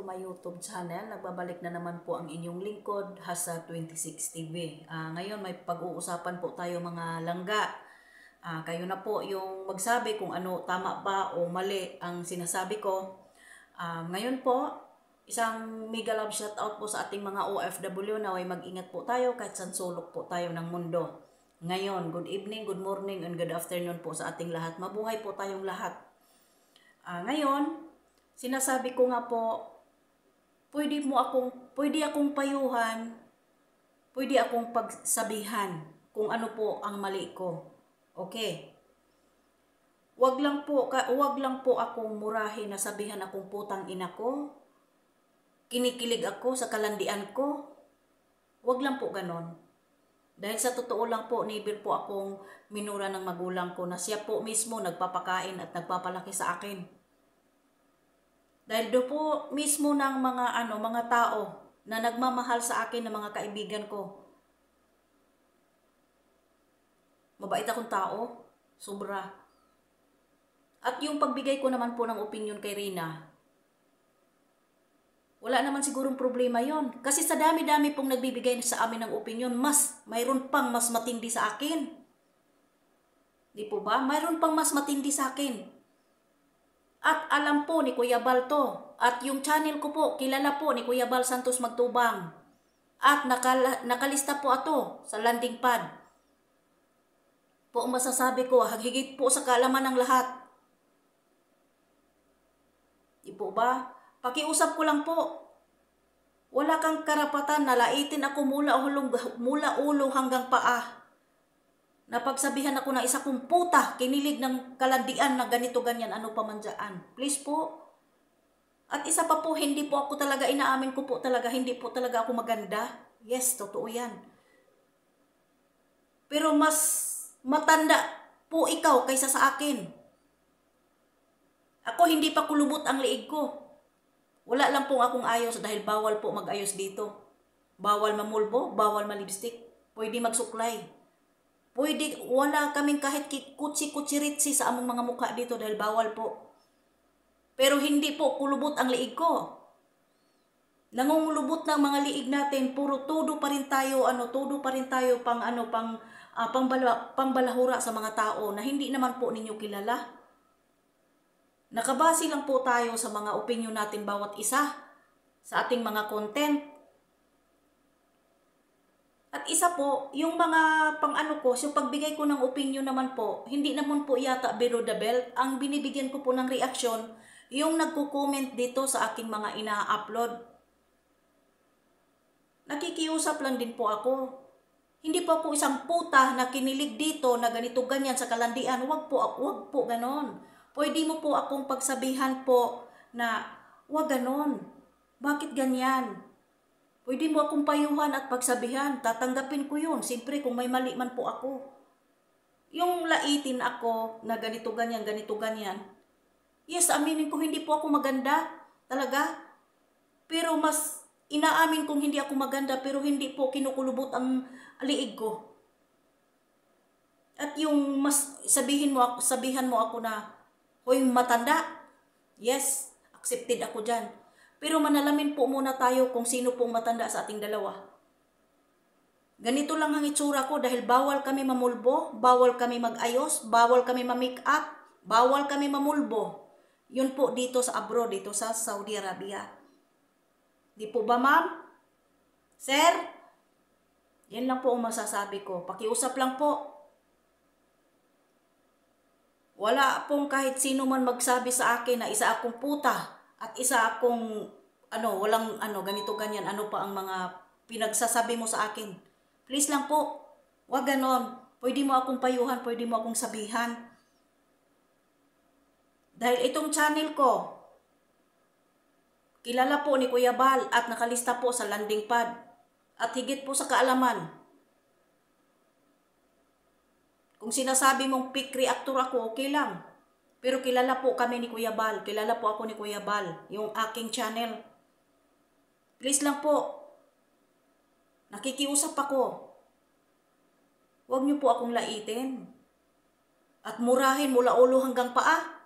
my YouTube channel. Nagbabalik na naman po ang inyong lingkod, Hasa 26 TV. Ngayon may pag-uusapan po tayo mga langga. Kayo na po yung magsabi kung ano tama ba o mali ang sinasabi ko. Ngayon po, isang mega love shoutout po sa ating mga OFW na mag-ingat po tayo kahit saan sulok po tayo ng mundo. Ngayon, good evening, good morning, and good afternoon po sa ating lahat. Mabuhay po tayong lahat. Ngayon, sinasabi ko nga po, pwede akong payuhan, pwede akong pagsabihan kung ano po ang mali ko. Okay. Wag lang po akong murahin na sabihan akong putang ina ko. Kinikilig ako sa kalandian ko. Wag lang po ganon. Dahil sa totoo lang po, never po akong minura ng magulang ko na siya po mismo nagpapakain at nagpapalaki sa akin. Dahil do po mismo ng mga tao na nagmamahal sa akin ng mga kaibigan ko. Mabait akong tao, sobra. At yung pagbigay ko naman po ng opinion kay Rina, wala naman sigurong problema yon. Kasi sa dami-dami pong nagbibigay sa amin ng opinion, mayroon pang mas matindi sa akin. Di po ba? Mayroon pang mas matindi sa akin. At alam po ni Kuya Bal to. At yung channel ko po, kilala po ni Kuya Bal Santos Magtubang. At nakalista po ato sa landing pad. Po ang masasabi ko, higit po sa kaalaman ng lahat. Di po ba? Pakiusap ko lang po. Wala kang karapatan na laitin ako mula ulo hanggang paa. Napagsabihan ako ng isa kong puta, kinilig ng kalandian na ganito ganyan, ano pa man dyan. Please po. At isa pa po, hindi po ako talaga, inaamin ko po talaga, hindi po talaga ako maganda. Yes, totoo yan. Pero mas matanda po ikaw kaysa sa akin. Ako hindi pa kulubot ang liig ko. Wala lang pong akong ayos dahil bawal po mag-ayos dito. Bawal mamulbo, bawal malipstick. Pwede magsuklay. Pwede, wala kaming kahit kutsi-kutsiritsi sa among mga mukha dito dahil bawal po. Pero hindi po kulubot ang liig ko. Nangungulubot ng mga liig natin, puro todo pa rin tayo, pangbalahura sa mga tao na hindi naman po ninyo kilala. Nakabase lang po tayo sa mga opinion natin bawat isa sa ating mga content. At isa po, yung mga yung pagbigay ko ng opinion naman po, hindi naman po yata below the belt. Ang binibigyan ko po ng reaksyon, yung nagko-comment dito sa aking mga ina-upload. Nakikiusap lang din po ako. Hindi po ako isang puta na kinilig dito na ganito ganyan sa kalandian. Wag po ganon. Pwede mo po akong pagsabihan po na wag ganon. Bakit ganyan? Pwede mo akong payuhan at pagsabihan. Tatanggapin ko yun. Siyempre kung may mali man po ako. Yung laitin ako na ganito ganyan. Yes, aminin ko hindi po ako maganda. Talaga. Pero mas inaamin kong hindi ako maganda pero hindi po kinukulubot ang liig ko. At yung mas sabihan mo ako na hoy matanda. Yes, accepted ako dyan. Pero manalamin po muna tayo kung sino pong matanda sa ating dalawa. Ganito lang ang itsura ko dahil bawal kami mamulbo, bawal kami mag-ayos, bawal kami ma-make up, bawal kami mamulbo. Yun po dito sa abroad, dito sa Saudi Arabia. Di po ba ma'am? Sir? Yan lang po ang masasabi ko. Pakiusap lang po. Wala pong kahit sino man magsabi sa akin na isa akong puta at isa akong ganito ganyan, ano pa ang mga pinagsasabi mo sa akin. Please lang po, wag ganon. Pwede mo akong payuhan, pwede mo akong sabihan. Dahil itong channel ko, kilala po ni Kuya Bal at nakalista po sa landing pad. At higit po sa kaalaman. Kung sinasabi mong pick reactor ako, okay lang. Pero kilala po kami ni Kuya Bal. Kilala po ako ni Kuya Bal. Yung aking channel. Please lang po. Nakikiusap ako. Huwag niyo po akong laitin. At murahin mula ulo hanggang paa.